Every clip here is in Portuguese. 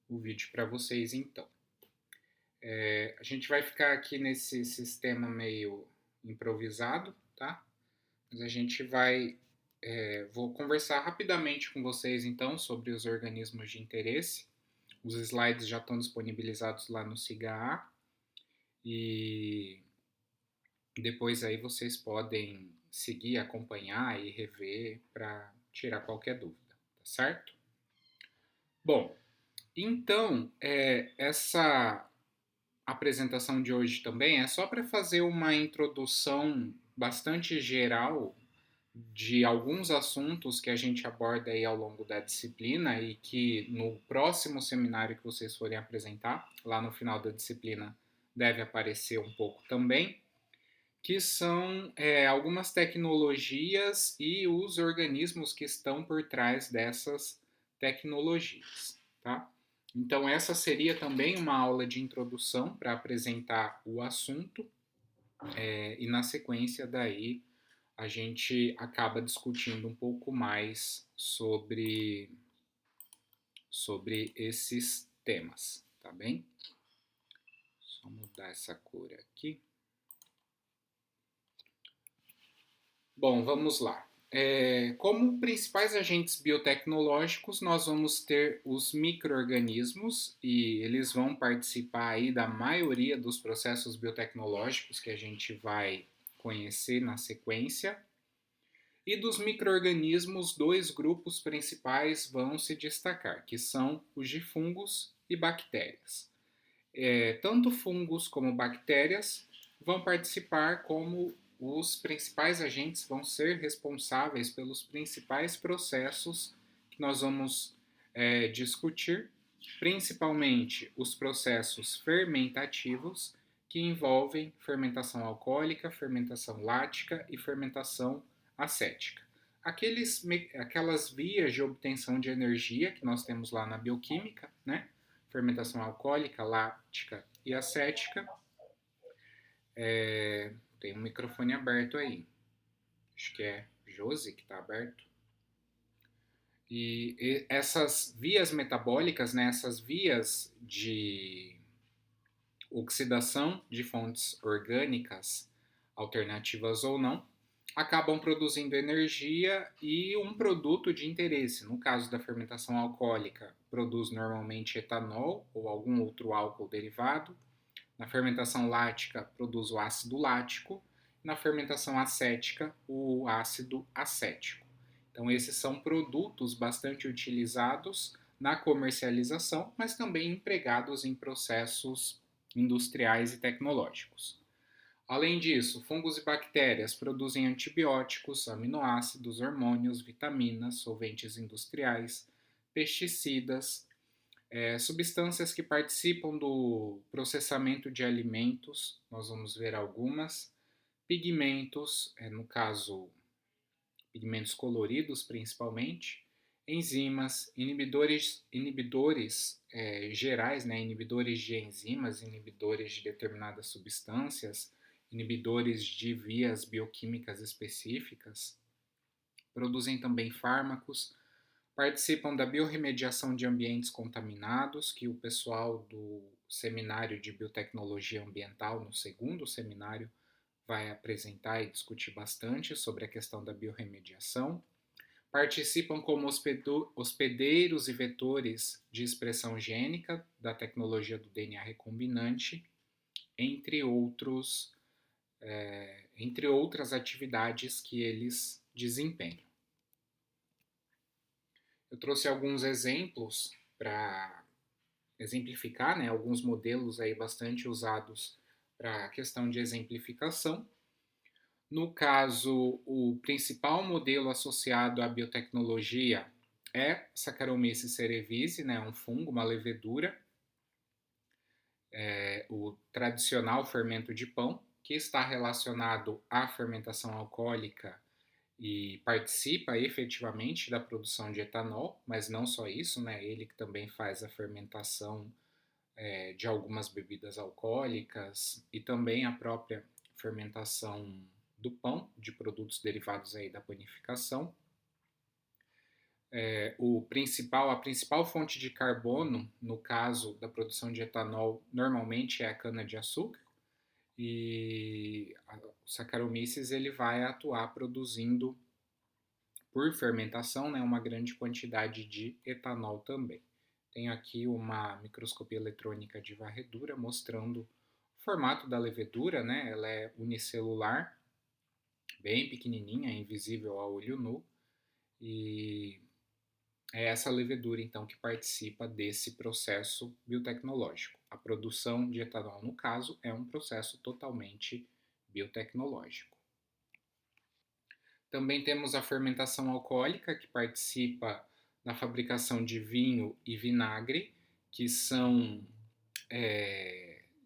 o vídeo para vocês então. A gente vai ficar aqui nesse sistema meio improvisado, tá? Mas a gente vou conversar rapidamente com vocês então sobre os organismos de interesse. Os slides já estão disponibilizados lá no SIGA e depois aí vocês podem seguir, acompanhar e rever para tirar qualquer dúvida, tá certo? Bom, então essa apresentação de hoje também é só para fazer uma introdução bastante geral de alguns assuntos que a gente aborda aí ao longo da disciplina e que no próximo seminário que vocês forem apresentar, lá no final da disciplina, deve aparecer um pouco também, que são algumas tecnologias e os organismos que estão por trás dessas tecnologias, tá? Então essa seria também uma aula de introdução para apresentar o assunto e na sequência daí a gente acaba discutindo um pouco mais sobre esses temas, tá bem? Só mudar essa cor aqui. Bom, vamos lá. Como principais agentes biotecnológicos, nós vamos ter os micro-organismos e eles vão participar aí da maioria dos processos biotecnológicos que a gente vai conhecer na sequência. E dos micro-organismos, dois grupos principais vão se destacar, que são os de fungos e bactérias. Tanto fungos como bactérias vão participar como os principais agentes vão ser responsáveis pelos principais processos que nós vamos discutir, principalmente os processos fermentativos, que envolvem fermentação alcoólica, fermentação lática e fermentação acética. Aquelas vias de obtenção de energia que nós temos lá na bioquímica, né? Fermentação alcoólica, lática e acética. Tem um microfone aberto aí. Acho que é Josi que está aberto. E essas vias metabólicas, né, essas vias de oxidação de fontes orgânicas, alternativas ou não, acabam produzindo energia e um produto de interesse. No caso da fermentação alcoólica, produz normalmente etanol ou algum outro álcool derivado. Na fermentação lática, produz o ácido lático. Na fermentação acética, o ácido acético. Então, esses são produtos bastante utilizados na comercialização, mas também empregados em processos industriais e tecnológicos. Além disso, fungos e bactérias produzem antibióticos, aminoácidos, hormônios, vitaminas, solventes industriais, pesticidas, substâncias que participam do processamento de alimentos, nós vamos ver algumas, pigmentos, no caso, pigmentos coloridos principalmente, enzimas, inibidores gerais, né, inibidores de enzimas, inibidores de determinadas substâncias, inibidores de vias bioquímicas específicas, produzem também fármacos, participam da biorremediação de ambientes contaminados, que o pessoal do seminário de biotecnologia ambiental, no segundo seminário, vai apresentar e discutir bastante sobre a questão da biorremediação. Participam como hospedeiros e vetores de expressão gênica da tecnologia do DNA recombinante, entre outras atividades que eles desempenham. Eu trouxe alguns exemplos para exemplificar, né, alguns modelos aí bastante usados para a questão de exemplificação. No caso, o principal modelo associado à biotecnologia é Saccharomyces cerevisiae, né, um fungo, uma levedura, o tradicional fermento de pão, que está relacionado à fermentação alcoólica e participa efetivamente da produção de etanol, mas não só isso, né? Ele que também faz a fermentação de algumas bebidas alcoólicas e também a própria fermentação do pão, de produtos derivados aí da panificação. A principal fonte de carbono, no caso da produção de etanol, normalmente é a cana-de-açúcar, e o Saccharomyces ele vai atuar produzindo, por fermentação, né, uma grande quantidade de etanol também. Tenho aqui uma microscopia eletrônica de varredura mostrando o formato da levedura, né? Ela é unicelular, bem pequenininha, invisível a olho nu, e é essa levedura, então, que participa desse processo biotecnológico. A produção de etanol, no caso, é um processo totalmente biotecnológico. Também temos a fermentação alcoólica, que participa na fabricação de vinho e vinagre, que são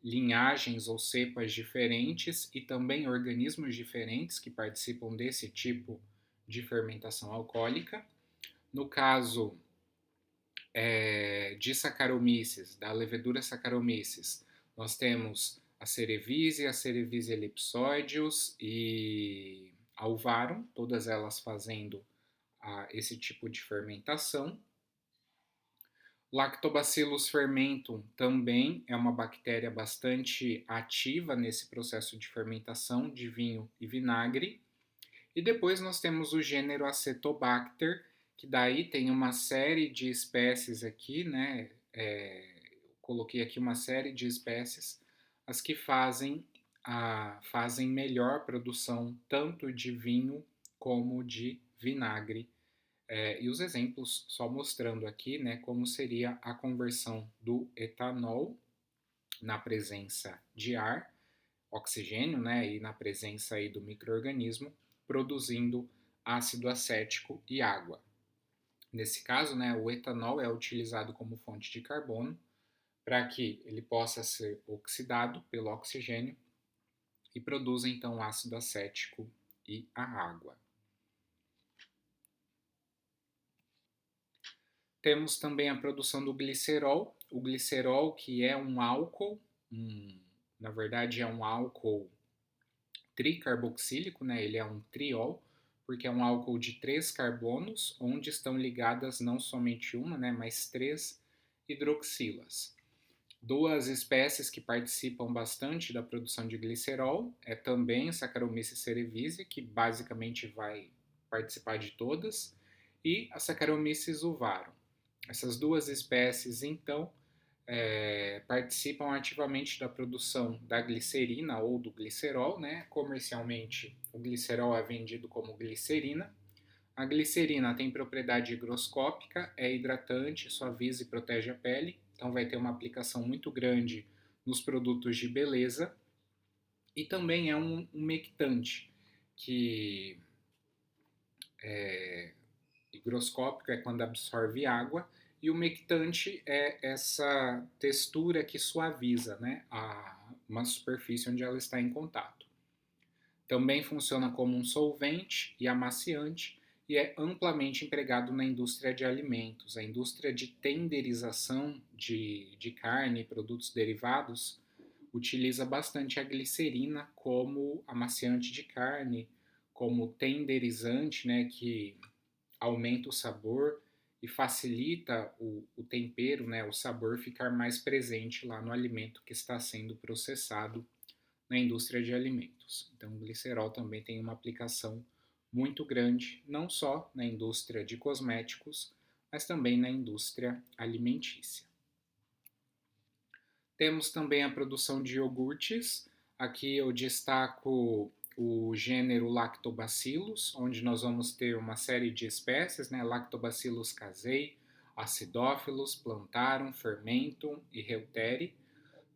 linhagens ou cepas diferentes e também organismos diferentes que participam desse tipo de fermentação alcoólica. No caso de Saccharomyces, da levedura Saccharomyces, nós temos a Cerevisiae ellipsoideus e a Alvarum, todas elas fazendo esse tipo de fermentação. Lactobacillus fermentum também é uma bactéria bastante ativa nesse processo de fermentação de vinho e vinagre. E depois nós temos o gênero Acetobacter, que daí tem uma série de espécies aqui, né? Coloquei aqui uma série de espécies, as que fazem melhor produção tanto de vinho como de vinagre. E os exemplos só mostrando aqui, né, como seria a conversão do etanol na presença de ar, oxigênio, né, e na presença aí do micro-organismo, produzindo ácido acético e água. Nesse caso, né, o etanol é utilizado como fonte de carbono para que ele possa ser oxidado pelo oxigênio e produza então ácido acético e a água. Temos também a produção do glicerol. O glicerol, que é um álcool, na verdade é um álcool tricarboxílico, né? Ele é um triol, porque é um álcool de 3 carbonos, onde estão ligadas não somente uma, né, mas 3 hidroxilas. Duas espécies que participam bastante da produção de glicerol é também Saccharomyces cerevisiae, que basicamente vai participar de todas, e a Saccharomyces uvarum. Essas duas espécies, então, participam ativamente da produção da glicerina ou do glicerol, né? Comercialmente, o glicerol é vendido como glicerina. A glicerina tem propriedade higroscópica, é hidratante, suaviza e protege a pele, então vai ter uma aplicação muito grande nos produtos de beleza. E também é um umectante, que higroscópico é quando absorve água, e o umectante é essa textura que suaviza, né, uma superfície onde ela está em contato. Também funciona como um solvente e amaciante e é amplamente empregado na indústria de alimentos. A indústria de tenderização de carne e produtos derivados utiliza bastante a glicerina como amaciante de carne, como tenderizante, né, que aumenta o sabor e facilita o tempero, né, o sabor ficar mais presente lá no alimento que está sendo processado na indústria de alimentos. Então, o glicerol também tem uma aplicação muito grande, não só na indústria de cosméticos, mas também na indústria alimentícia. Temos também a produção de iogurtes. Aqui eu destaco o gênero Lactobacillus, onde nós vamos ter uma série de espécies, né? Lactobacillus casei, Acidophilus, Plantarum, Fermentum e Reuteri.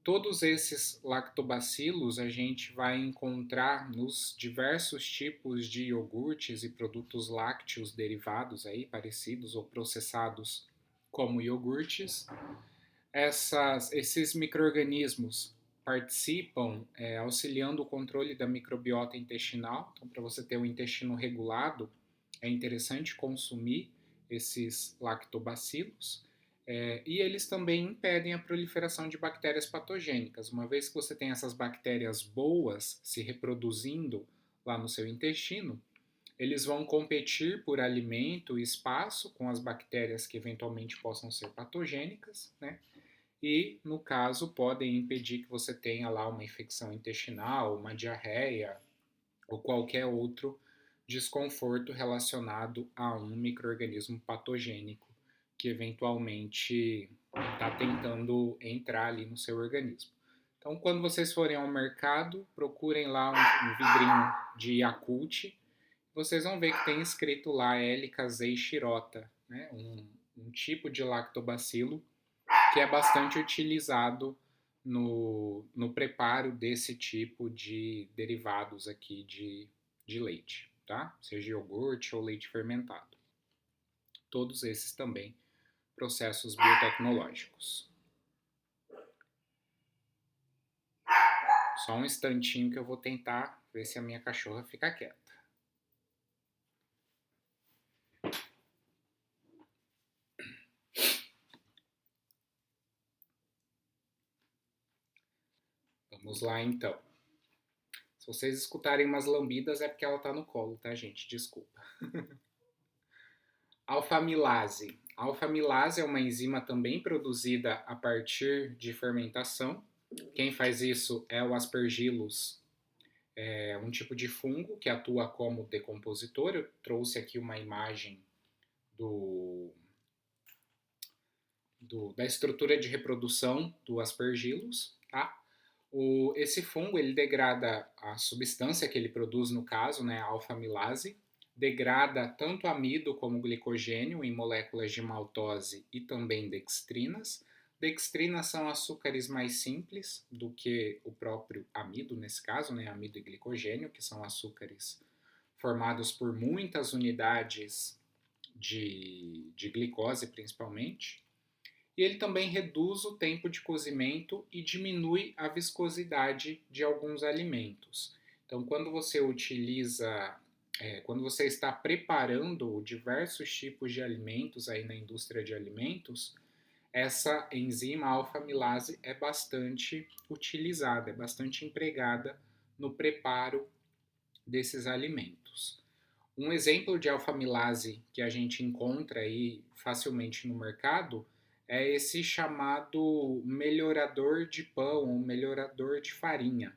Todos esses lactobacilos a gente vai encontrar nos diversos tipos de iogurtes e produtos lácteos derivados aí, parecidos ou processados como iogurtes. Esses micro-organismos participam auxiliando o controle da microbiota intestinal. Então, para você ter um intestino regulado, é interessante consumir esses lactobacilos. E eles também impedem a proliferação de bactérias patogênicas. Uma vez que você tem essas bactérias boas se reproduzindo lá no seu intestino, Eles vão competir por alimento e espaço com as bactérias que eventualmente possam ser patogênicas, né? E, no caso, podem impedir que você tenha lá uma infecção intestinal, uma diarreia ou qualquer outro desconforto relacionado a um micro-organismo patogênico que eventualmente está tentando entrar ali no seu organismo. Então, quando vocês forem ao mercado, procurem lá um vidrinho de Yakult. Vocês vão ver que tem escrito lá L. casei shirota, né? Um tipo de lactobacilo que é bastante utilizado no preparo desse tipo de derivados aqui de leite, tá? Seja iogurte ou leite fermentado. Todos esses também processos biotecnológicos. Só um instantinho que eu vou tentar ver se a minha cachorra fica quieta. Vamos lá então. Se vocês escutarem umas lambidas é porque ela tá no colo, tá, gente? Desculpa. Alfamilase. A alfamilase é uma enzima também produzida a partir de fermentação. Quem faz isso é o Aspergillus, é um tipo de fungo que atua como decompositor. Eu trouxe aqui uma imagem do, da estrutura de reprodução do Aspergillus, tá? Esse fungo ele degrada a substância que ele produz, no caso, né, a alfamilase, degrada tanto amido como glicogênio em moléculas de maltose e também dextrinas. Dextrinas são açúcares mais simples do que o próprio amido, nesse caso, né, amido e glicogênio, que são açúcares formados por muitas unidades de glicose, principalmente. E ele também reduz o tempo de cozimento e diminui a viscosidade de alguns alimentos. Então, quando você está preparando diversos tipos de alimentos aí na indústria de alimentos, essa enzima alfa-amilase é bastante utilizada, é bastante empregada no preparo desses alimentos. Um exemplo de alfamilase que a gente encontra aí facilmente no mercado é esse chamado melhorador de pão ou melhorador de farinha.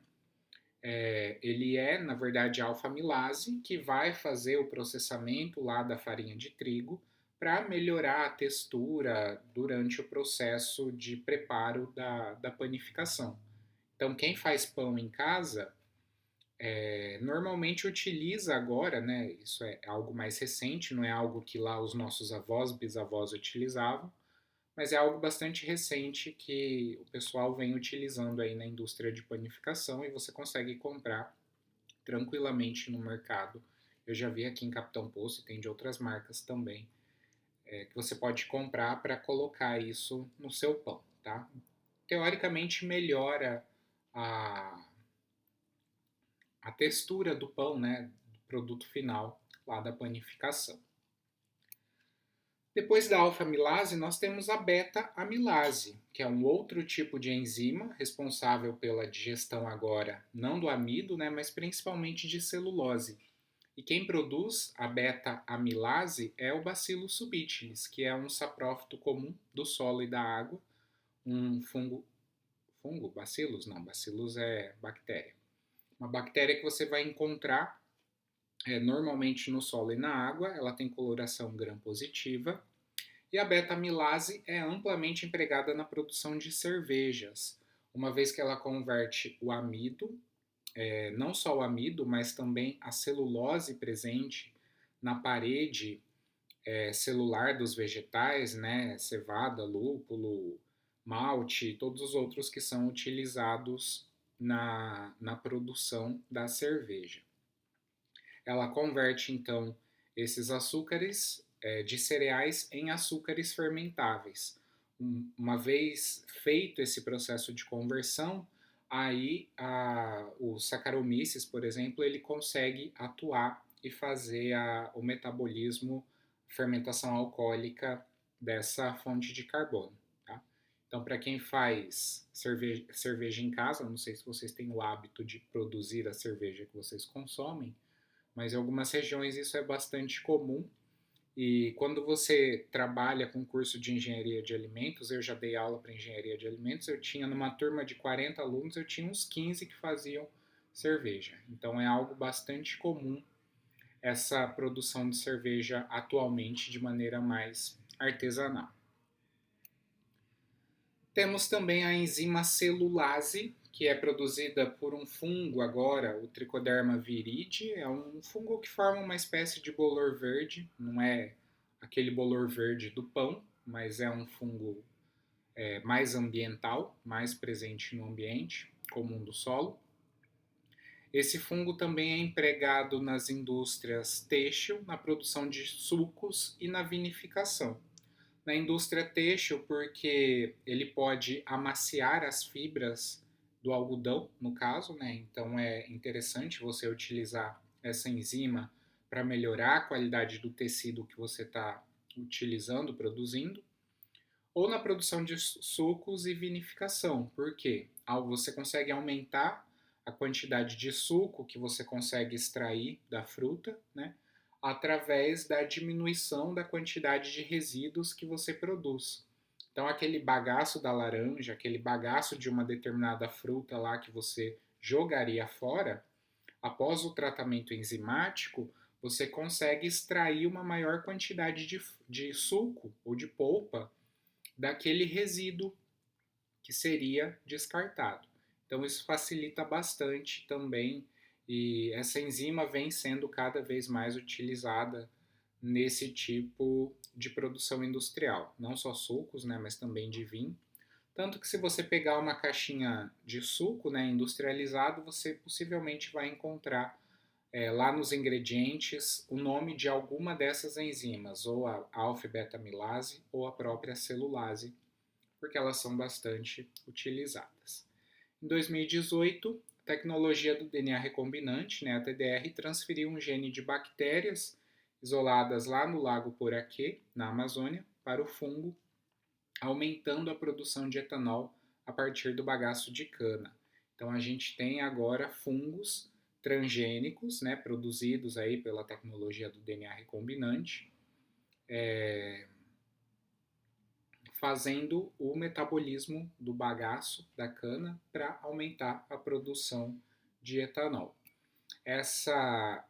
Ele é, na verdade, alfamilase que vai fazer o processamento lá da farinha de trigo para melhorar a textura durante o processo de preparo da panificação. Então, quem faz pão em casa normalmente utiliza agora, né? Isso é algo mais recente, não é algo que lá os nossos avós, bisavós utilizavam, mas é algo bastante recente que o pessoal vem utilizando aí na indústria de panificação e você consegue comprar tranquilamente no mercado. Eu já vi aqui em Capitão Poço e tem de outras marcas também, que você pode comprar para colocar isso no seu pão, tá? Teoricamente melhora a, a textura do pão, né, do produto final lá da panificação. Depois da alfa-amilase, nós temos a beta-amilase, que é um outro tipo de enzima responsável pela digestão agora, não do amido, né, mas principalmente de celulose. E quem produz a beta-amilase é o Bacillus subtilis, que é um saprófito comum do solo e da água, um bacillus? Não, bacillus é bactéria. Uma bactéria que você vai encontrar normalmente no solo e na água, ela tem coloração gram-positiva, e a beta-amilase é amplamente empregada na produção de cervejas, uma vez que ela converte o amido, não só o amido, mas também a celulose presente na parede celular dos vegetais, né, cevada, lúpulo, malte, todos os outros que são utilizados na produção da cerveja. Ela converte então esses açúcares de cereais em açúcares fermentáveis. Uma vez feito esse processo de conversão, aí o Saccharomyces, por exemplo, ele consegue atuar e fazer o metabolismo, fermentação alcoólica dessa fonte de carbono. Tá? Então, para quem faz cerveja em casa, não sei se vocês têm o hábito de produzir a cerveja que vocês consomem, mas em algumas regiões isso é bastante comum. E quando você trabalha com curso de engenharia de alimentos, eu já dei aula para engenharia de alimentos, eu tinha numa turma de 40 alunos, eu tinha uns 15 que faziam cerveja. Então é algo bastante comum essa produção de cerveja atualmente de maneira mais artesanal. Temos também a enzima celulase, que é produzida por um fungo agora, o Trichoderma viride. É um fungo que forma uma espécie de bolor verde, não é aquele bolor verde do pão, mas é um fungo mais ambiental, mais presente no ambiente comum do solo. Esse fungo também é empregado nas indústrias têxtil, na produção de sucos e na vinificação. Na indústria têxtil, porque ele pode amaciar as fibras do algodão, no caso, né? Então é interessante você utilizar essa enzima para melhorar a qualidade do tecido que você está utilizando, produzindo. Ou na produção de sucos e vinificação, porque você consegue aumentar a quantidade de suco que você consegue extrair da fruta, né? Através da diminuição da quantidade de resíduos que você produz. Então, aquele bagaço da laranja, aquele bagaço de uma determinada fruta lá que você jogaria fora, após o tratamento enzimático, você consegue extrair uma maior quantidade de suco ou de polpa daquele resíduo que seria descartado. Então, isso facilita bastante também, e essa enzima vem sendo cada vez mais utilizada nesse tipo de produção industrial, não só sucos, né, mas também de vinho. Tanto que se você pegar uma caixinha de suco, né, industrializado, você possivelmente vai encontrar lá nos ingredientes o nome de alguma dessas enzimas, ou a alfa-beta-amilase ou a própria celulase, porque elas são bastante utilizadas. Em 2018, a tecnologia do DNA recombinante, né, a TDR, transferiu um gene de bactérias isoladas lá no Lago Poraquê, na Amazônia, para o fungo, aumentando a produção de etanol a partir do bagaço de cana. Então a gente tem agora fungos transgênicos, né, produzidos aí pela tecnologia do DNA recombinante, fazendo o metabolismo do bagaço da cana para aumentar a produção de etanol.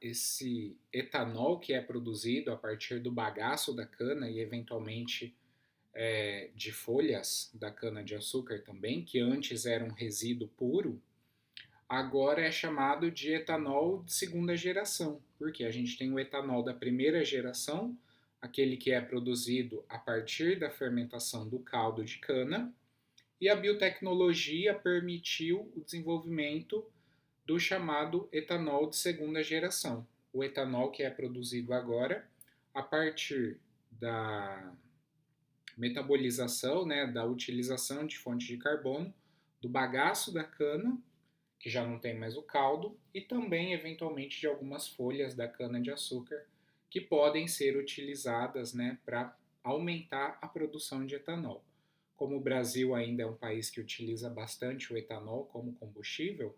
Esse etanol que é produzido a partir do bagaço da cana e eventualmente de folhas da cana de açúcar também, que antes era um resíduo puro, agora é chamado de etanol de segunda geração, porque a gente tem o etanol da primeira geração, aquele que é produzido a partir da fermentação do caldo de cana, e a biotecnologia permitiu o desenvolvimento do chamado etanol de segunda geração. O etanol que é produzido agora a partir da metabolização, né, da utilização de fontes de carbono, do bagaço da cana, que já não tem mais o caldo, e também, eventualmente, de algumas folhas da cana-de-açúcar que podem ser utilizadas, né, para aumentar a produção de etanol. Como o Brasil ainda é um país que utiliza bastante o etanol como combustível,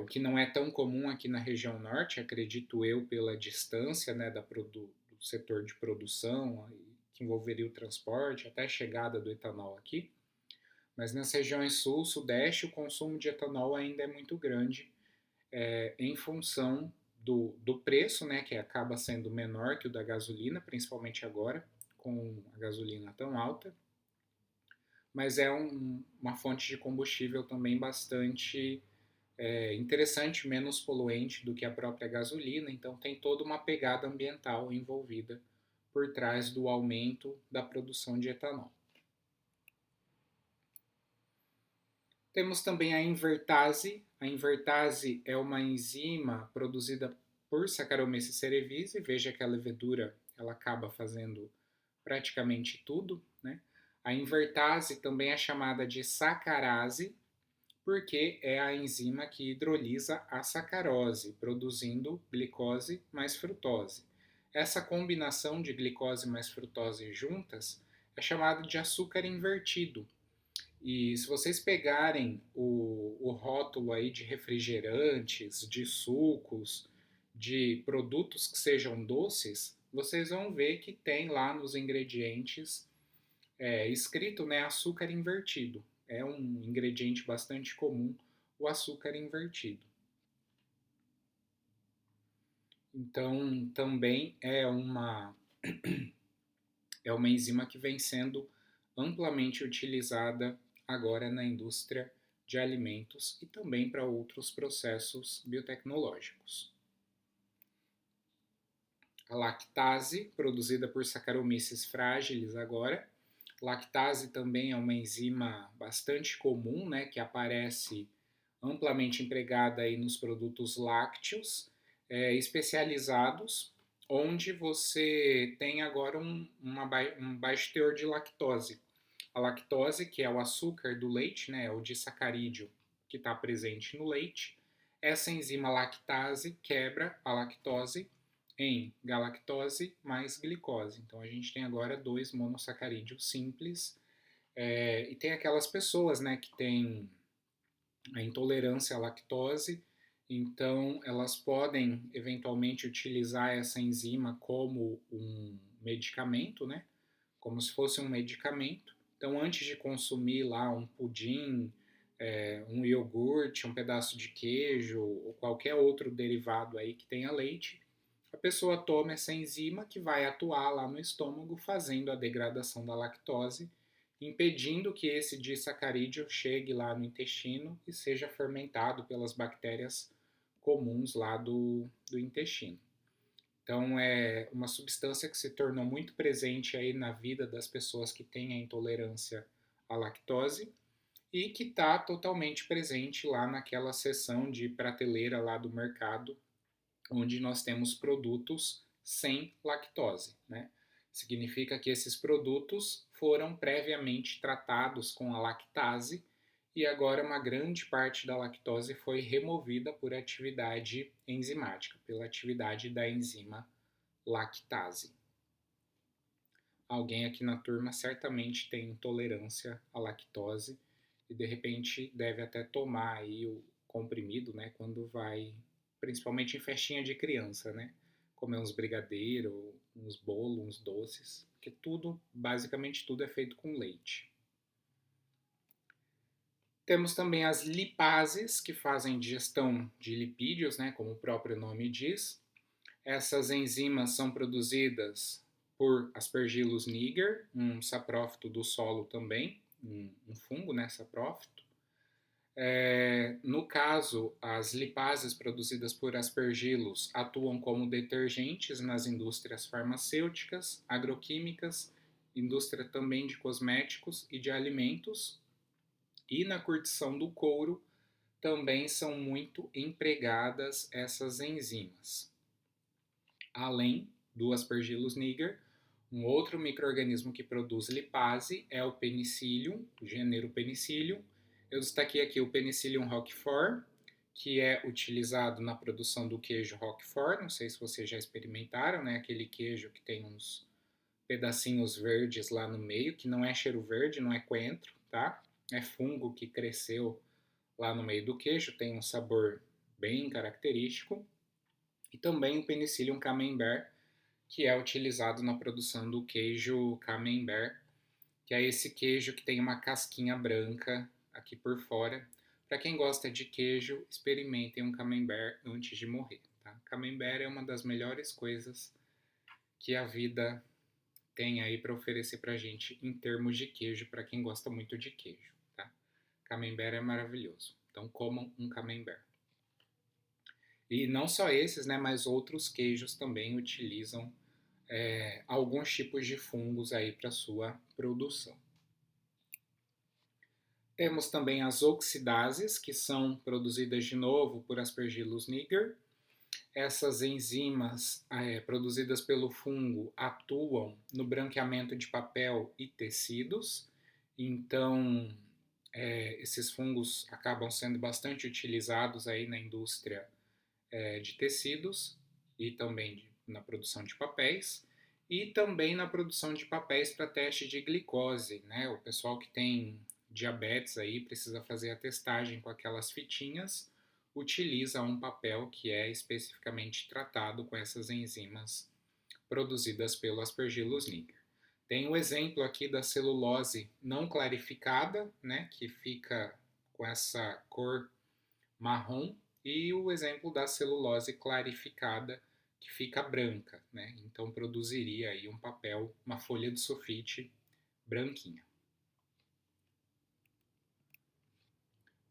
o que não é tão comum aqui na região norte, acredito eu, pela distância, né, do setor de produção, que envolveria o transporte até a chegada do etanol aqui. Mas nas regiões sul, sudeste, o consumo de etanol ainda é muito grande, em função do preço, né, que acaba sendo menor que o da gasolina, principalmente agora, com a gasolina tão alta. Mas é uma fonte de combustível também bastante interessante, menos poluente do que a própria gasolina, então tem toda uma pegada ambiental envolvida por trás do aumento da produção de etanol. Temos também a invertase. A invertase é uma enzima produzida por Saccharomyces cerevisiae. Veja que a levedura ela acaba fazendo praticamente tudo, né? A invertase também é chamada de sacarase, porque é a enzima que hidrolisa a sacarose, produzindo glicose mais frutose. Essa combinação de glicose mais frutose juntas é chamada de açúcar invertido. E se vocês pegarem o rótulo aí de refrigerantes, de sucos, de produtos que sejam doces, vocês vão ver que tem lá nos ingredientes escrito, né, açúcar invertido. É um ingrediente bastante comum, o açúcar invertido. Então, também é uma enzima que vem sendo amplamente utilizada agora na indústria de alimentos e também para outros processos biotecnológicos. A lactase, produzida por Saccharomyces fragilis agora. Lactase também é uma enzima bastante comum, né, que aparece amplamente empregada aí nos produtos lácteos especializados, onde você tem agora um baixo teor de lactose. A lactose, que é o açúcar do leite, né, é o disacarídeo que está presente no leite, essa enzima lactase quebra a lactose em galactose mais glicose. Então a gente tem agora dois monossacarídeos simples. E tem aquelas pessoas, né, que têm a intolerância à lactose, então elas podem eventualmente utilizar essa enzima como um medicamento, né, como se fosse um medicamento. Então antes de consumir lá um pudim, um iogurte, um pedaço de queijo ou qualquer outro derivado aí que tenha leite, a pessoa toma essa enzima que vai atuar lá no estômago, fazendo a degradação da lactose, impedindo que esse disacarídeo chegue lá no intestino e seja fermentado pelas bactérias comuns lá do intestino. Então é uma substância que se tornou muito presente aí na vida das pessoas que têm a intolerância à lactose e que está totalmente presente lá naquela seção de prateleira lá do mercado onde nós temos produtos sem lactose, né? Significa que esses produtos foram previamente tratados com a lactase e agora uma grande parte da lactose foi removida por atividade enzimática, pela atividade da enzima lactase. Alguém aqui na turma certamente tem intolerância à lactose e de repente deve até tomar aí o comprimido, né, quando vai, principalmente em festinha de criança, né, comer uns brigadeiros, uns bolos, uns doces, porque tudo, basicamente tudo é feito com leite. Temos também as lipases, que fazem digestão de lipídios, né, como o próprio nome diz. Essas enzimas são produzidas por Aspergillus niger, um saprófito do solo também, um fungo, né, saprófito. No caso, as lipases produzidas por Aspergillus atuam como detergentes nas indústrias farmacêuticas, agroquímicas, indústria também de cosméticos e de alimentos, e na curtição do couro também são muito empregadas essas enzimas. Além do Aspergillus niger, um outro micro-organismo que produz lipase é o Penicillium, o gênero Penicillium. Eu destaquei aqui o Penicillium roquefort, que é utilizado na produção do queijo roquefort. Não sei se vocês já experimentaram, né? Aquele queijo que tem uns pedacinhos verdes lá no meio, que não é cheiro verde, não é coentro, tá? É fungo que cresceu lá no meio do queijo, tem um sabor bem característico. E também o Penicillium camembert, que é utilizado na produção do queijo camembert, que é esse queijo que tem uma casquinha branca aqui por fora. Para quem gosta de queijo, experimentem um camembert antes de morrer. Tá? Camembert é uma das melhores coisas que a vida tem aí para oferecer para gente em termos de queijo, para quem gosta muito de queijo. Tá? Camembert é maravilhoso. Então comam um camembert. E não só esses, né, mas outros queijos também utilizam alguns tipos de fungos aí para sua produção. Temos também as oxidases, que são produzidas de novo por Aspergillus niger. Essas enzimas produzidas pelo fungo atuam no branqueamento de papel e tecidos. Então, esses fungos acabam sendo bastante utilizados aí na indústria de tecidos e também na produção de papéis e também na produção de papéis para teste de glicose, né? O pessoal que tem diabetes aí precisa fazer a testagem com aquelas fitinhas. utiliza um papel que é especificamente tratado com essas enzimas produzidas pelo Aspergillus niger. Tem o exemplo aqui da celulose não clarificada, né, que fica com essa cor marrom, e o exemplo da celulose clarificada, que fica branca, né? Então produziria aí um papel, uma folha de sulfite branquinha.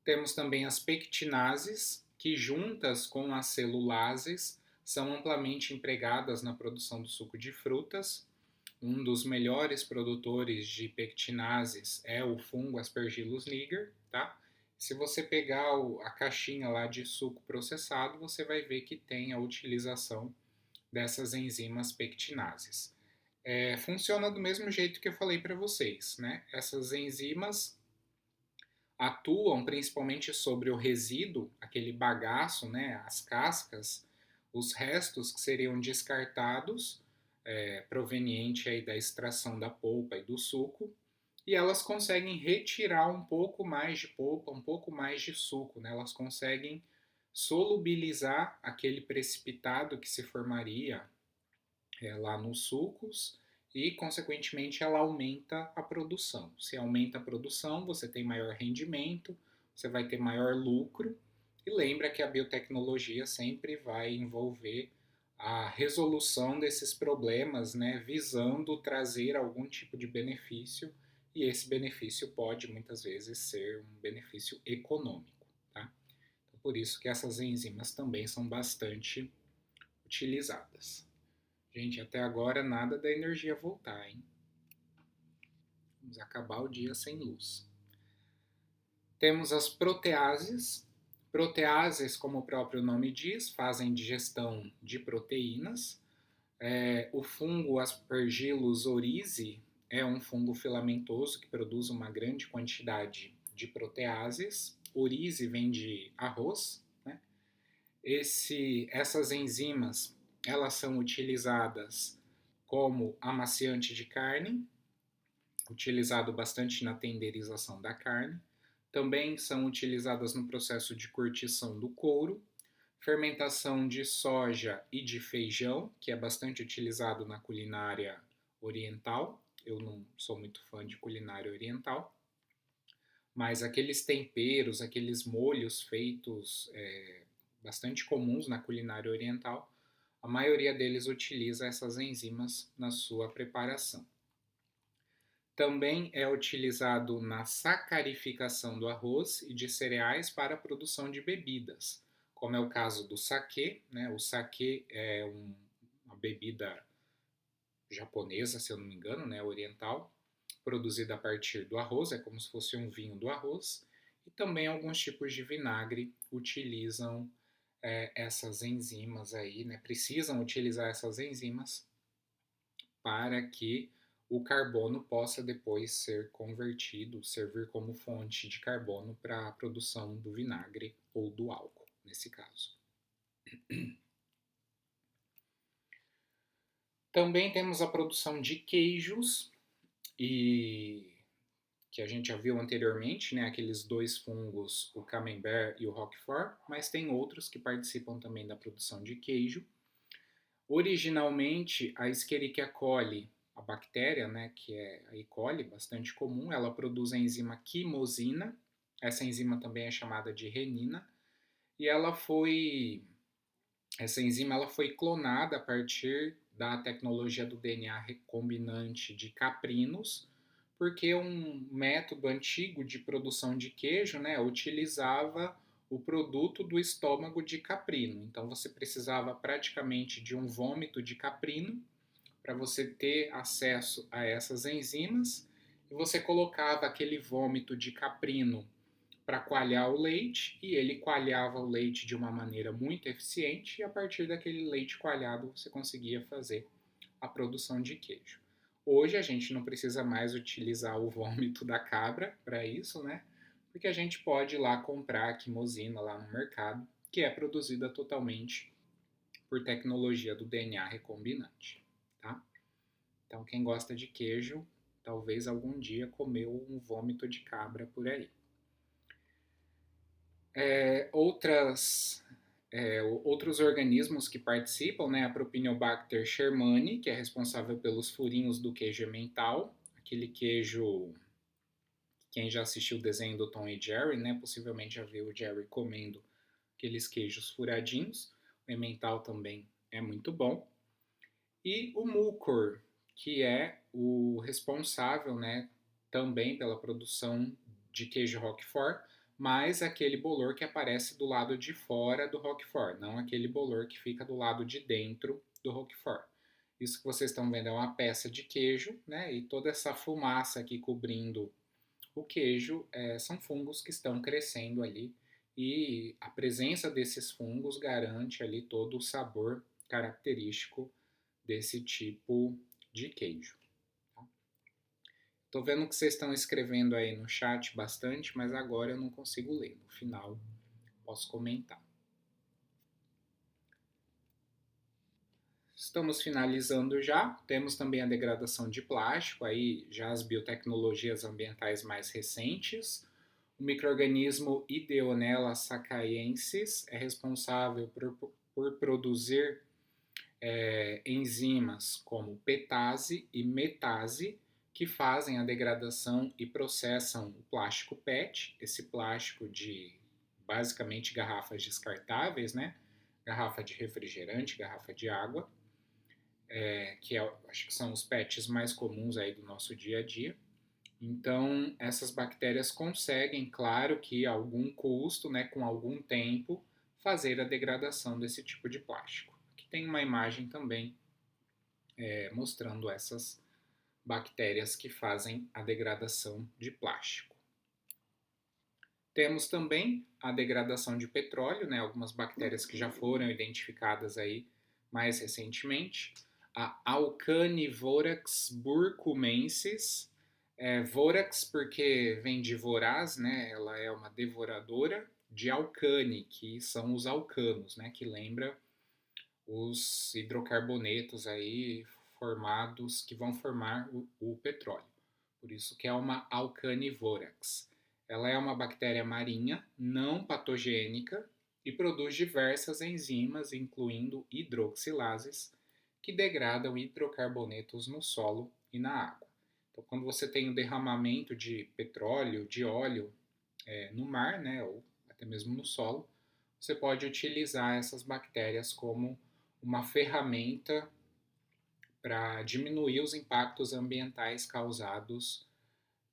Temos também as pectinases, que juntas com as celulases são amplamente empregadas na produção do suco de frutas. Um dos melhores produtores de pectinases é o fungo Aspergillus niger, tá? Se você pegar a caixinha lá de suco processado, você vai ver que tem a utilização dessas enzimas pectinases. Funciona do mesmo jeito que eu falei para vocês, né? Essas enzimas atuam principalmente sobre o resíduo, aquele bagaço, né? As cascas, os restos que seriam descartados, proveniente aí da extração da polpa e do suco, e elas conseguem retirar um pouco mais de polpa, um pouco mais de suco, né? Elas conseguem solubilizar aquele precipitado que se formaria lá nos sucos e, consequentemente, ela aumenta a produção. Se aumenta a produção, você tem maior rendimento, você vai ter maior lucro. E lembra que a biotecnologia sempre vai envolver a resolução desses problemas, né, visando trazer algum tipo de benefício, e esse benefício pode muitas vezes ser um benefício econômico, tá? Então, por isso que essas enzimas também são bastante utilizadas. Gente, até agora nada da energia voltar, hein? Vamos acabar o dia sem luz. Temos as proteases. Proteases, como o próprio nome diz, fazem digestão de proteínas. O fungo Aspergillus oryzae é um fungo filamentoso que produz uma grande quantidade de proteases. Oryzae vem de arroz, né? Essas enzimas, elas são utilizadas como amaciante de carne, utilizado bastante na tenderização da carne. Também são utilizadas no processo de curtição do couro, fermentação de soja e de feijão, que é bastante utilizado na culinária oriental. Eu não sou muito fã de culinária oriental, mas aqueles temperos, aqueles molhos feitos bastante comuns na culinária oriental, a maioria deles utiliza essas enzimas na sua preparação. Também é utilizado na sacarificação do arroz e de cereais para a produção de bebidas, como é o caso do saquê, né? O saquê é uma bebida japonesa, se eu não me engano, né? Oriental, produzida a partir do arroz, é como se fosse um vinho do arroz. E também alguns tipos de vinagre utilizam essas enzimas aí, né? Precisam utilizar essas enzimas para que o carbono possa depois ser convertido, servir como fonte de carbono para a produção do vinagre ou do álcool, nesse caso. Também temos a produção de queijos, e que a gente já viu anteriormente, né, aqueles dois fungos, o Camembert e o Roquefort, mas tem outros que participam também da produção de queijo. Originalmente, a Escherichia coli, a bactéria, né, que é a E. coli, bastante comum, ela produz a enzima quimosina. Essa enzima também é chamada de renina, e essa enzima ela foi clonada a partir da tecnologia do DNA recombinante de caprinos, porque um método antigo de produção de queijo, né, utilizava o produto do estômago de caprino. Então você precisava praticamente de um vômito de caprino para você ter acesso a essas enzimas, e você colocava aquele vômito de caprino para coalhar o leite, e ele coalhava o leite de uma maneira muito eficiente, e a partir daquele leite coalhado você conseguia fazer a produção de queijo. Hoje a gente não precisa mais utilizar o vômito da cabra para isso, né? Porque a gente pode ir lá comprar a quimosina lá no mercado, que é produzida totalmente por tecnologia do DNA recombinante, tá? Então quem gosta de queijo, talvez algum dia comeu um vômito de cabra por aí. Outros organismos que participam, né, a Propinobacter shermani, que é responsável pelos furinhos do queijo emmental, aquele queijo, quem já assistiu o desenho do Tom e Jerry, né, possivelmente já viu o Jerry comendo aqueles queijos furadinhos. O emmental também é muito bom. E o mucor, que é o responsável, né, também pela produção de queijo Roquefort, mas aquele bolor que aparece do lado de fora do Roquefort, não aquele bolor que fica do lado de dentro do Roquefort. Isso que vocês estão vendo é uma peça de queijo, né? E toda essa fumaça aqui cobrindo o queijo são fungos que estão crescendo ali. E a presença desses fungos garante ali todo o sabor característico desse tipo de queijo. Estou vendo que vocês estão escrevendo aí no chat bastante, mas agora eu não consigo ler. No final, posso comentar. Estamos finalizando já. Temos também a degradação de plástico, aí já as biotecnologias ambientais mais recentes. O micro-organismo Ideonella sacaiensis é responsável por produzir enzimas como petase e metase, que fazem a degradação e processam o plástico PET, esse plástico de basicamente garrafas descartáveis, né? Garrafa de refrigerante, garrafa de água, acho que são os PETs mais comuns aí do nosso dia a dia. Então, essas bactérias conseguem, claro que a algum custo, né, com algum tempo, fazer a degradação desse tipo de plástico. Aqui tem uma imagem também mostrando essas bactérias que fazem a degradação de plástico. Temos também a degradação de petróleo, né, algumas bactérias que já foram identificadas aí mais recentemente. A Alcanivorax burcumensis, vorax porque vem de voraz, né, ela é uma devoradora, de alcane, que são os alcanos, né, que lembra os hidrocarbonetos aí formados que vão formar o petróleo. Por isso que é uma Alcanivorax. Ela é uma bactéria marinha não patogênica e produz diversas enzimas, incluindo hidroxilases, que degradam hidrocarbonetos no solo e na água. Então, quando você tem o derramamento de petróleo, de óleo no mar, né, ou até mesmo no solo, você pode utilizar essas bactérias como uma ferramenta para diminuir os impactos ambientais causados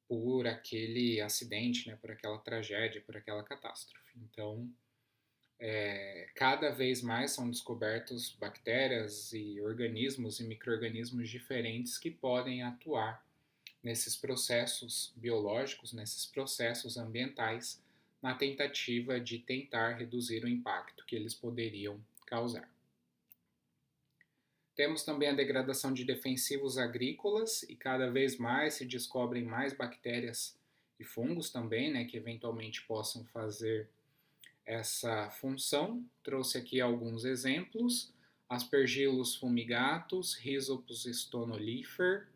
por aquele acidente, né, por aquela tragédia, por aquela catástrofe. Então, cada vez mais são descobertos bactérias e organismos e micro-organismos diferentes que podem atuar nesses processos biológicos, nesses processos ambientais, na tentativa de tentar reduzir o impacto que eles poderiam causar. Temos também a degradação de defensivos agrícolas e cada vez mais se descobrem mais bactérias e fungos também, né, que eventualmente possam fazer essa função. Trouxe aqui alguns exemplos: Aspergillus fumigatus, Rhizopus stolonifer,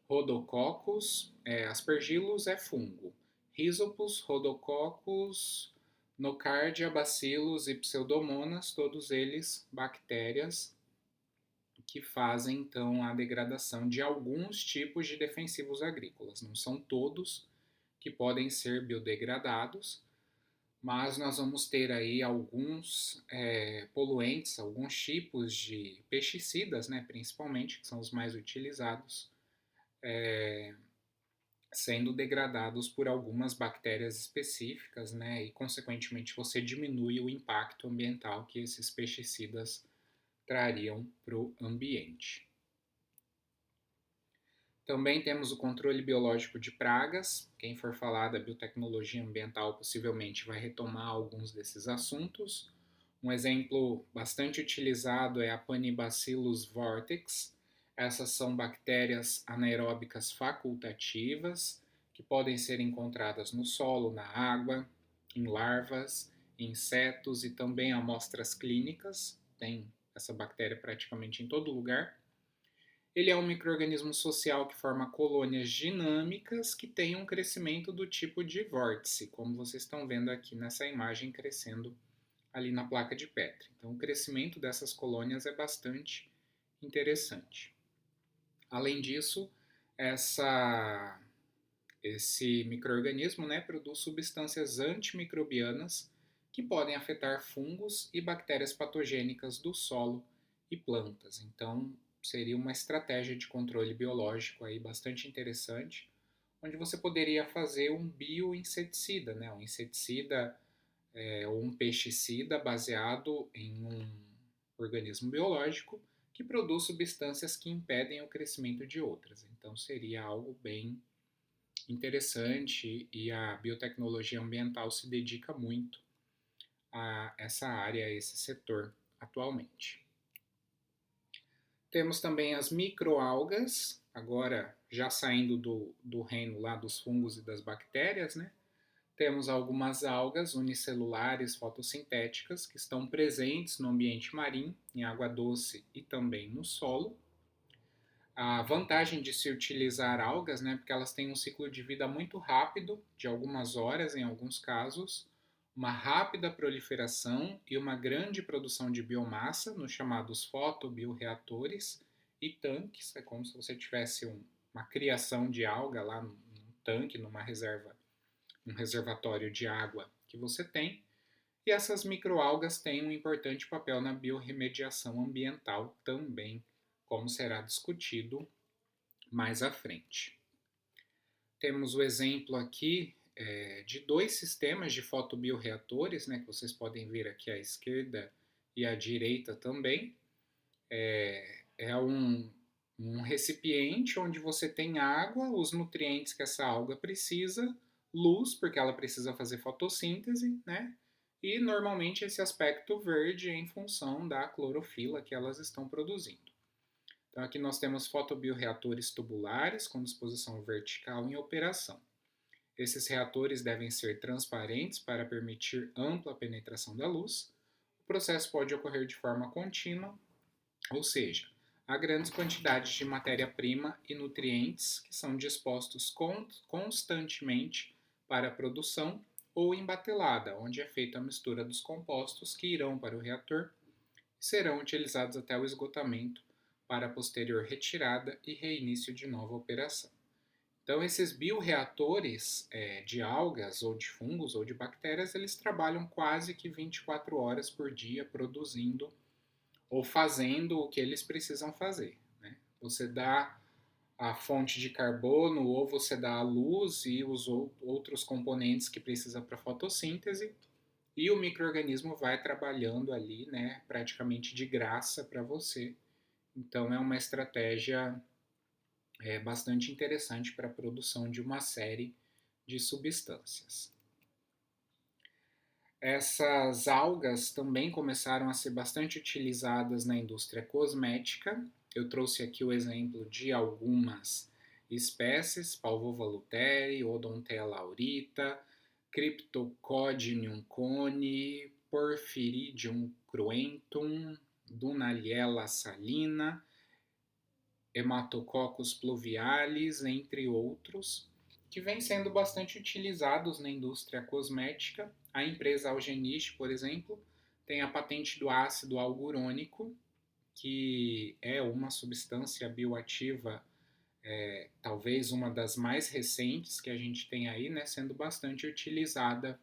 Rhodococcus, Aspergillus é fungo, Rhizopus, Rhodococcus, Nocardia, Bacillus e Pseudomonas, todos eles bactérias que fazem então a degradação de alguns tipos de defensivos agrícolas. Não são todos que podem ser biodegradados, mas nós vamos ter aí alguns poluentes, alguns tipos de pesticidas, né, principalmente, que são os mais utilizados, sendo degradados por algumas bactérias específicas, né, e consequentemente você diminui o impacto ambiental que esses pesticidas trariam para o ambiente. Também temos o controle biológico de pragas. Quem for falar da biotecnologia ambiental possivelmente vai retomar alguns desses assuntos. Um exemplo bastante utilizado é a Panibacillus vortex. Essas são bactérias anaeróbicas facultativas que podem ser encontradas no solo, na água, em larvas, insetos e também amostras clínicas. Tem essa bactéria praticamente em todo lugar. Ele é um micro-organismo social que forma colônias dinâmicas que têm um crescimento do tipo de vórtice, como vocês estão vendo aqui nessa imagem crescendo ali na placa de Petri. Então, o crescimento dessas colônias é bastante interessante. Além disso, esse micro-organismo, né, produz substâncias antimicrobianas que podem afetar fungos e bactérias patogênicas do solo e plantas. Então, seria uma estratégia de controle biológico aí bastante interessante, onde você poderia fazer um bioinseticida, né, um inseticida ou um pesticida baseado em um organismo biológico que produz substâncias que impedem o crescimento de outras. Então, seria algo bem interessante e a biotecnologia ambiental se dedica muito a essa área, a esse setor atualmente. Temos também as microalgas, agora já saindo do reino lá dos fungos e das bactérias, né? Temos algumas algas unicelulares fotossintéticas que estão presentes no ambiente marinho, em água doce e também no solo. A vantagem de se utilizar algas, né, porque elas têm um ciclo de vida muito rápido, de algumas horas em alguns casos, uma rápida proliferação e uma grande produção de biomassa nos chamados fotobioreatores e tanques. É como se você tivesse uma criação de alga lá num tanque, numa reserva, um reservatório de água que você tem. E essas microalgas têm um importante papel na biorremediação ambiental também, como será discutido mais à frente. Temos o exemplo aqui de dois sistemas de fotobioreatores, né, que vocês podem ver aqui à esquerda e à direita também. É um recipiente onde você tem água, os nutrientes que essa alga precisa, luz, porque ela precisa fazer fotossíntese, né? E normalmente esse aspecto verde é em função da clorofila que elas estão produzindo. Então aqui nós temos fotobioreatores tubulares com disposição vertical em operação. Esses reatores devem ser transparentes para permitir ampla penetração da luz. O processo pode ocorrer de forma contínua, ou seja, há grandes quantidades de matéria-prima e nutrientes que são dispostos constantemente para a produção ou em batelada, onde é feita a mistura dos compostos que irão para o reator e serão utilizados até o esgotamento para a posterior retirada e reinício de nova operação. Então, esses bioreatores de algas ou de fungos ou de bactérias, eles trabalham quase que 24 horas por dia produzindo ou fazendo o que eles precisam fazer, né? Você dá a fonte de carbono ou você dá a luz e os outros componentes que precisa para a fotossíntese e o micro-organismo vai trabalhando ali, né, praticamente de graça para você. Então é uma estratégia bastante interessante para a produção de uma série de substâncias. Essas algas também começaram a ser bastante utilizadas na indústria cosmética. Eu trouxe aqui o exemplo de algumas espécies: Palvova luteri, Odontea laurita, Cryptocodium cone, Porphyridium cruentum, Dunaliella salina, Hematococcus pluvialis, entre outros, que vêm sendo bastante utilizados na indústria cosmética. A empresa Algenist, por exemplo, tem a patente do ácido algurônico, que é uma substância bioativa, talvez uma das mais recentes que a gente tem aí, né, sendo bastante utilizada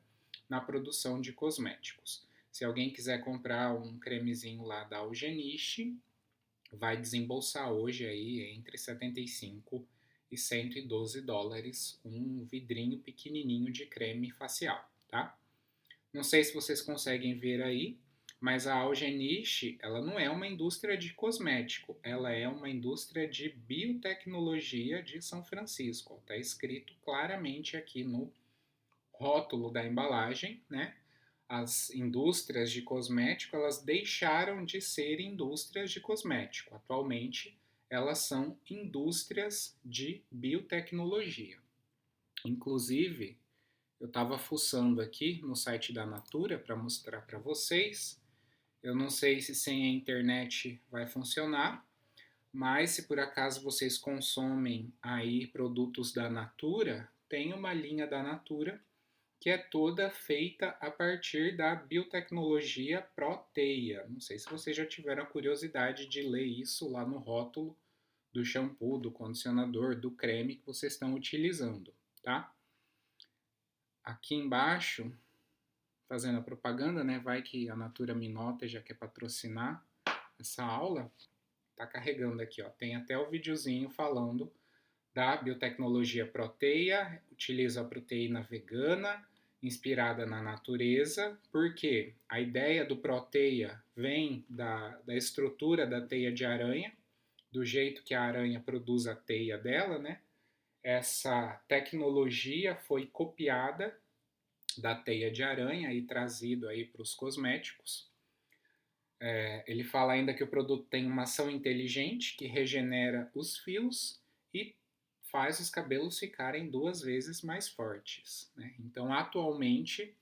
na produção de cosméticos. Se alguém quiser comprar um cremezinho lá da Algenist, vai desembolsar hoje aí entre 75 e 112 dólares um vidrinho pequenininho de creme facial, tá? Não sei se vocês conseguem ver aí, mas a Algenist, ela não é uma indústria de cosmético, ela é uma indústria de biotecnologia de São Francisco. Está escrito claramente aqui no rótulo da embalagem, né? As indústrias de cosmético, elas deixaram de ser indústrias de cosmético. Atualmente, elas são indústrias de biotecnologia. Inclusive, eu estava fuçando aqui no site da Natura para mostrar para vocês. Eu não sei se sem a internet vai funcionar, Mas se por acaso vocês consomem aí produtos da Natura, tem uma linha da Natura que é toda feita a partir da biotecnologia Proteia. Não sei se vocês já tiveram a curiosidade de ler isso lá no rótulo do shampoo, do condicionador, do creme que vocês estão utilizando, tá? Aqui embaixo, fazendo a propaganda, né? Vai que a Natura me nota e já quer patrocinar essa aula. Tá carregando aqui, ó. Tem até o videozinho falando da biotecnologia Proteia, utiliza a proteína vegana, inspirada na natureza, porque a ideia do Proteia vem da estrutura da teia de aranha, do jeito que a aranha produz a teia dela, né? Essa tecnologia foi copiada da teia de aranha e trazido aí para os cosméticos. Ele fala ainda que o produto tem uma ação inteligente que regenera os fios e faz os cabelos ficarem 2 vezes mais fortes, né? Então, atualmente,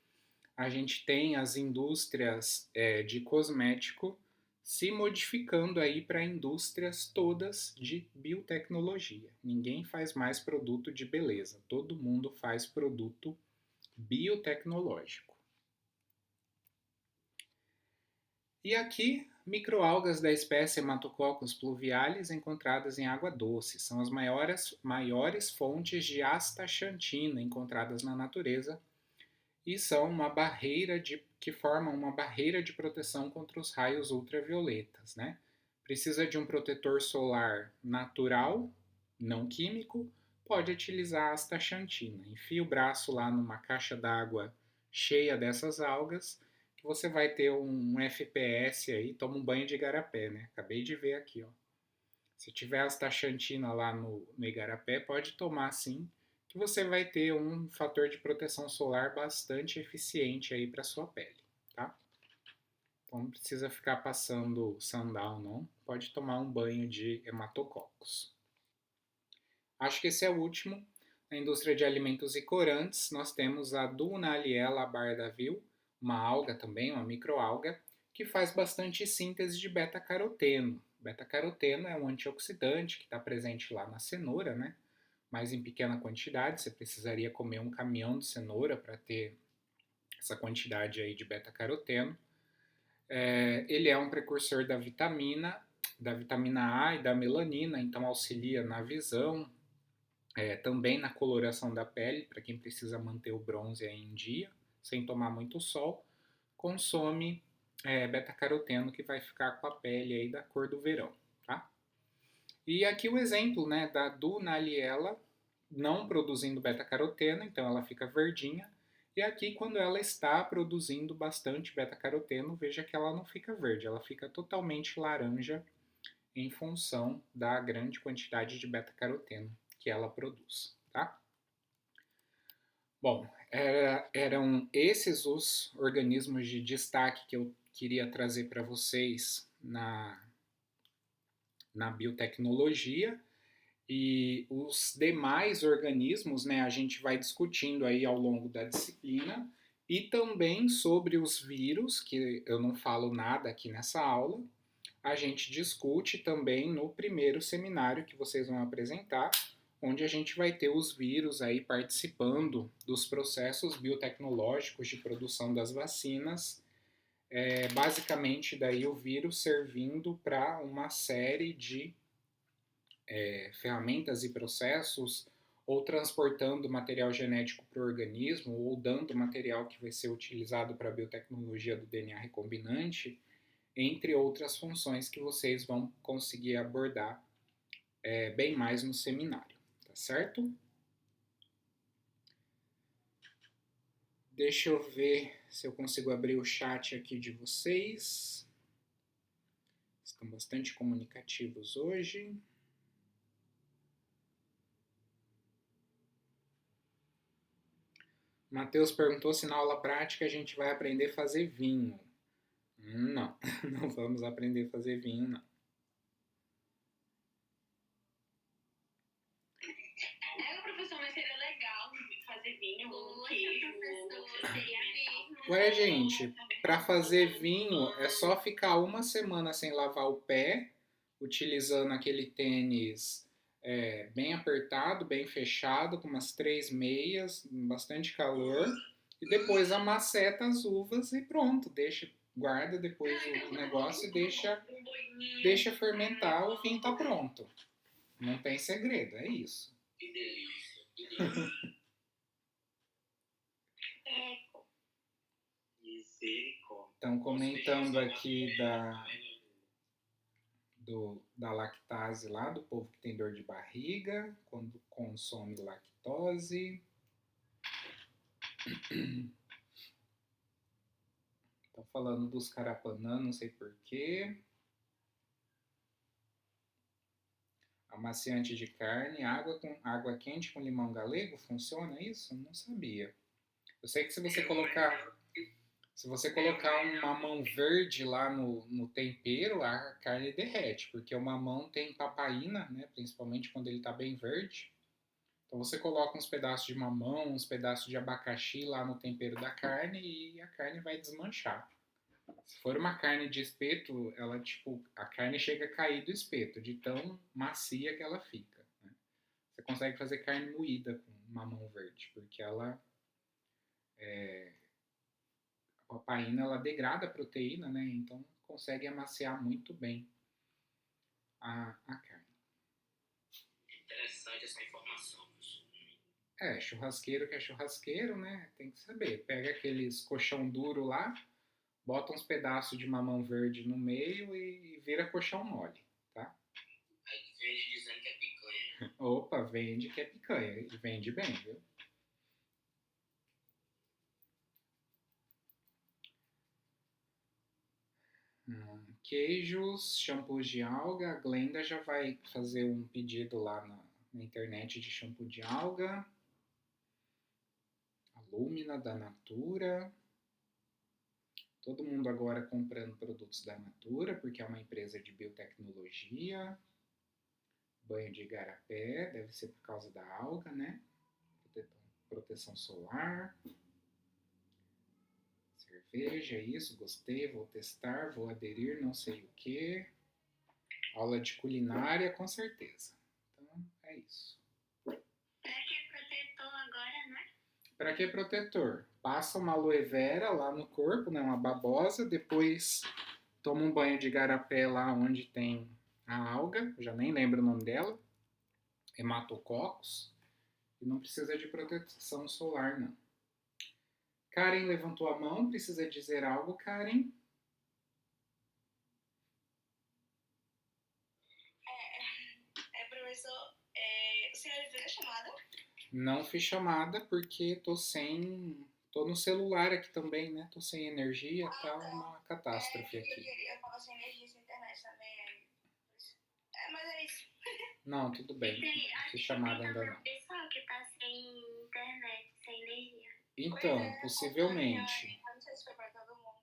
a gente tem as indústrias de cosmético se modificando aí para indústrias todas de biotecnologia. Ninguém faz mais produto de beleza, todo mundo faz produto biotecnológico. E aqui, microalgas da espécie Hematococcus pluvialis encontradas em água doce. São as maiores fontes de astaxantina encontradas na natureza e são uma barreira que formam uma barreira de proteção contra os raios ultravioletas, né? Precisa de um protetor solar natural, não químico, pode utilizar a astaxantina. Enfia o braço lá numa caixa d'água cheia dessas algas que você vai ter um FPS aí, toma um banho de igarapé, né? Acabei de ver aqui, ó. Se tiver astaxantina lá no igarapé, pode tomar sim, que você vai ter um fator de proteção solar bastante eficiente aí para sua pele, tá? Então não precisa ficar passando sandal, não. Pode tomar um banho de hematococcus. Acho que esse é o último. Na indústria de alimentos e corantes, nós temos a Dunaliella bardaville, uma alga também, uma microalga, que faz bastante síntese de beta-caroteno. Beta-caroteno é um antioxidante que está presente lá na cenoura, né? Mas em pequena quantidade, você precisaria comer um caminhão de cenoura para ter essa quantidade aí de beta-caroteno. Ele é um precursor da vitamina A e da melanina, então auxilia na visão, também na coloração da pele, para quem precisa manter o bronze aí em dia, sem tomar muito sol, consome beta-caroteno que vai ficar com a pele aí da cor do verão, tá? E aqui o exemplo, né, da Dunaliella não produzindo beta-caroteno, então ela fica verdinha. E aqui quando ela está produzindo bastante beta-caroteno, veja que ela não fica verde, ela fica totalmente laranja em função da grande quantidade de beta-caroteno que ela produz, tá? Bom, eram esses os organismos de destaque que eu queria trazer para vocês na biotecnologia. E os demais organismos, né, a gente vai discutindo aí ao longo da disciplina, e também sobre os vírus, que eu não falo nada aqui nessa aula, a gente discute também no primeiro seminário que vocês vão apresentar, onde a gente vai ter os vírus aí participando dos processos biotecnológicos de produção das vacinas, basicamente daí o vírus servindo para uma série de ferramentas e processos, ou transportando material genético para o organismo, ou dando material que vai ser utilizado para a biotecnologia do DNA recombinante, entre outras funções que vocês vão conseguir abordar bem mais no seminário, tá certo? Deixa eu ver se eu consigo abrir o chat aqui de vocês. Estão bastante comunicativos hoje. Matheus perguntou se na aula prática a gente vai aprender a fazer vinho. Não, não vamos aprender a fazer vinho, não. Professor, mas seria legal fazer vinho, queijo, seria mesmo. Ué, gente, para fazer vinho é só ficar uma semana sem lavar o pé, utilizando aquele tênis bem apertado, bem fechado, com umas 3 meias, bastante calor. E depois amaceta as uvas e pronto, guarda depois o negócio e deixa fermentar, o vinho tá pronto. Não tem segredo, é isso. Que delícia, que delícia. Misericórdia. Estão comentando aqui da lactase lá, do povo que tem dor de barriga, quando consome lactose. Estão falando dos carapanã, não sei porquê. Amaciante de carne, água quente com limão galego, funciona isso? Não sabia. Eu sei que se você colocar um mamão verde lá no tempero, a carne derrete, porque o mamão tem papaína, né, principalmente quando ele está bem verde. Então você coloca uns pedaços de mamão, uns pedaços de abacaxi lá no tempero da carne e a carne vai desmanchar. Se for uma carne de espeto, a carne chega a cair do espeto, de tão macia que ela fica, né? Você consegue fazer carne moída com mamão verde, porque a papaína, ela degrada a proteína, né? Então consegue amaciar muito bem a carne. Interessante essa informação. Churrasqueiro que é churrasqueiro, né? Tem que saber. Pega aqueles colchão duro lá, bota uns pedaços de mamão verde no meio e vira colchão mole, tá? Aí vende dizendo que é picanha. Opa, vende que é picanha. E vende bem, viu? Queijos, shampoos de alga. A Glenda já vai fazer um pedido lá na internet de shampoo de alga. A Lumina da Natura. Todo mundo agora comprando produtos da Natura, porque é uma empresa de biotecnologia. Banho de igarapé, deve ser por causa da alga, né? Proteção solar. Cerveja, isso, gostei, vou testar, vou aderir, não sei o que. Aula de culinária, com certeza. Então, é isso. Pra que protetor agora, né? Pra que protetor? Passa uma aloe vera lá no corpo, né, uma babosa, depois toma um banho de igarapé lá onde tem a alga, eu já nem lembro o nome dela, hematococcus, e não precisa de proteção solar, não. Karen levantou a mão, precisa dizer algo, Karen? Professor, o senhor fez a chamada? Não fiz chamada porque tô no celular aqui também, né? Tô sem energia, tá uma catástrofe aqui. Eu tava sem energia, sem internet também. Mas é isso. Não, tudo bem. Não fiz chamada ainda não. Pessoal que tá sem internet, sem energia. Então, possivelmente. Eu não sei se foi pra todo mundo.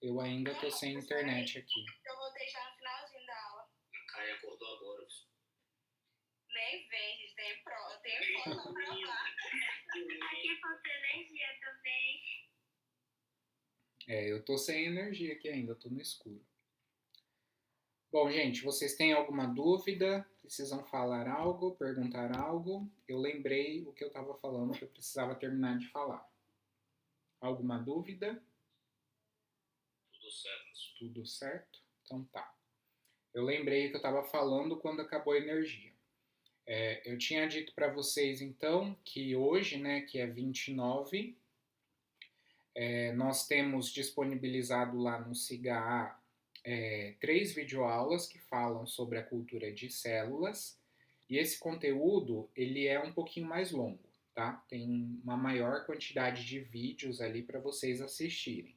Eu ainda tô sem internet aqui. Eu vou deixar no finalzinho da aula. A Karen acordou agora. Nem vem, gente, tem foto pra provar. Aqui falta energia também. Eu tô sem energia aqui ainda, tô no escuro. Bom, gente, vocês têm alguma dúvida? Precisam falar algo, perguntar algo? Eu lembrei o que eu tava falando, que eu precisava terminar de falar. Alguma dúvida? Tudo certo. Tudo certo? Então tá. Eu lembrei que eu tava falando quando acabou a energia. Eu tinha dito para vocês, então, que hoje, né, que é 29, nós temos disponibilizado lá no SIGA 3 videoaulas que falam sobre a cultura de células, e esse conteúdo, ele é um pouquinho mais longo, tá? Tem uma maior quantidade de vídeos ali para vocês assistirem.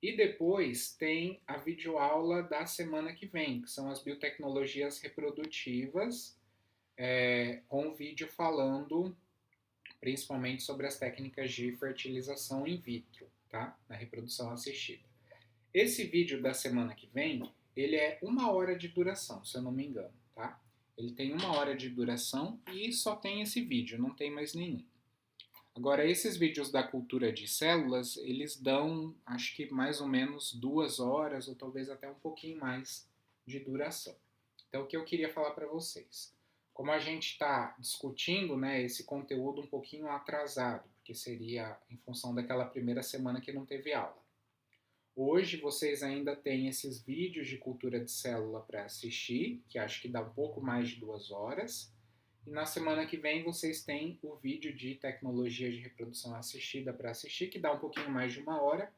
E depois tem a videoaula da semana que vem, que são as biotecnologias reprodutivas, com um vídeo falando principalmente sobre as técnicas de fertilização in vitro, tá? Na reprodução assistida. Esse vídeo da semana que vem, ele é 1 hora de duração, se eu não me engano, tá? Ele tem 1 hora de duração e só tem esse vídeo, não tem mais nenhum. Agora, esses vídeos da cultura de células, eles dão, acho que mais ou menos 2 horas, ou talvez até um pouquinho mais de duração. Então, o que eu queria falar para vocês? Como a gente está discutindo, né, esse conteúdo um pouquinho atrasado, porque seria em função daquela primeira semana que não teve aula. Hoje vocês ainda têm esses vídeos de cultura de célula para assistir, que acho que dá um pouco mais de 2 horas. E na semana que vem vocês têm o vídeo de tecnologia de reprodução assistida para assistir, que dá um pouquinho mais de 1 hora.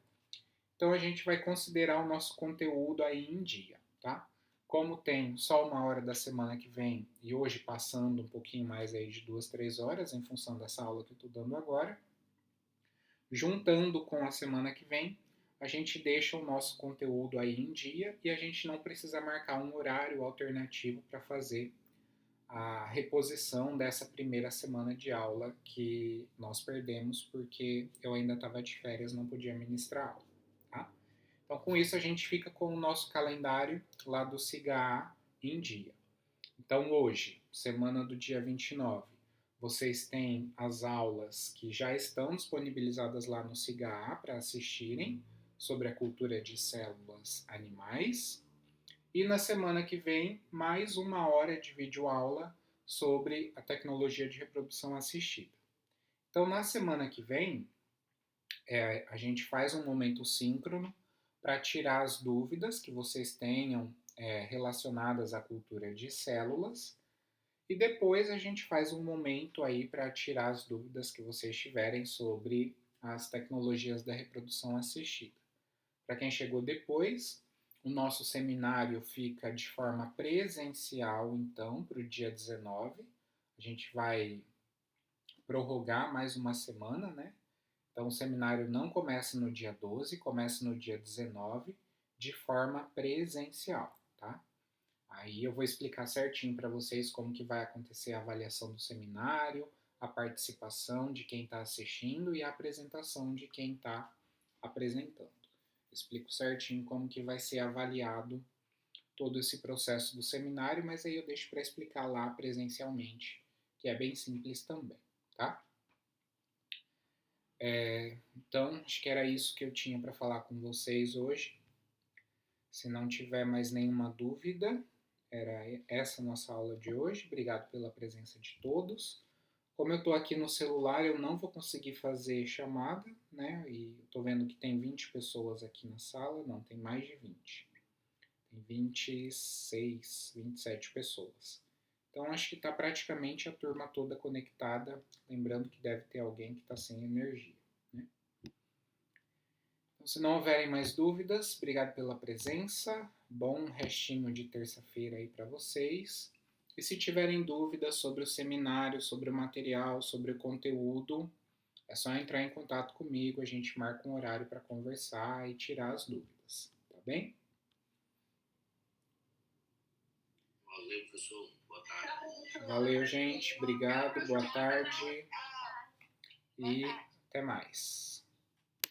Então a gente vai considerar o nosso conteúdo aí em dia, tá? Como tem só 1 hora da semana que vem e hoje passando um pouquinho mais aí de 2, 3 horas em função dessa aula que eu estou dando agora, juntando com a semana que vem, a gente deixa o nosso conteúdo aí em dia e a gente não precisa marcar um horário alternativo para fazer a reposição dessa primeira semana de aula que nós perdemos porque eu ainda estava de férias, não podia ministrar aula. Tá? Então, com isso, a gente fica com o nosso calendário lá do SIGA em dia. Então, hoje, semana do dia 29, vocês têm as aulas que já estão disponibilizadas lá no SIGA para assistirem sobre a cultura de células animais. E na semana que vem, mais 1 hora de videoaula sobre a tecnologia de reprodução assistida. Então, na semana que vem, a gente faz um momento síncrono para tirar as dúvidas que vocês tenham relacionadas à cultura de células. E depois a gente faz um momento aí para tirar as dúvidas que vocês tiverem sobre as tecnologias da reprodução assistida. Para quem chegou depois, o nosso seminário fica de forma presencial, então, para o dia 19. A gente vai prorrogar mais uma semana, né? Então, o seminário não começa no dia 12, começa no dia 19, de forma presencial, tá? Aí eu vou explicar certinho para vocês como que vai acontecer a avaliação do seminário, a participação de quem está assistindo e a apresentação de quem está apresentando. Explico certinho como que vai ser avaliado todo esse processo do seminário, mas aí eu deixo para explicar lá presencialmente, que é bem simples também, tá? Então, acho que era isso que eu tinha para falar com vocês hoje. Se não tiver mais nenhuma dúvida, era essa a nossa aula de hoje. Obrigado pela presença de todos. Como eu estou aqui no celular, eu não vou conseguir fazer chamada, né? E estou vendo que tem 20 pessoas aqui na sala. Não, tem mais de 20. Tem 26, 27 pessoas. Então, acho que está praticamente a turma toda conectada. Lembrando que deve ter alguém que está sem energia, né? Então, se não houverem mais dúvidas, obrigado pela presença. Bom restinho de terça-feira aí para vocês. E se tiverem dúvidas sobre o seminário, sobre o material, sobre o conteúdo, é só entrar em contato comigo, a gente marca um horário para conversar e tirar as dúvidas, tá bem? Valeu, professor. Boa tarde. Valeu, gente. Obrigado, boa tarde e até mais.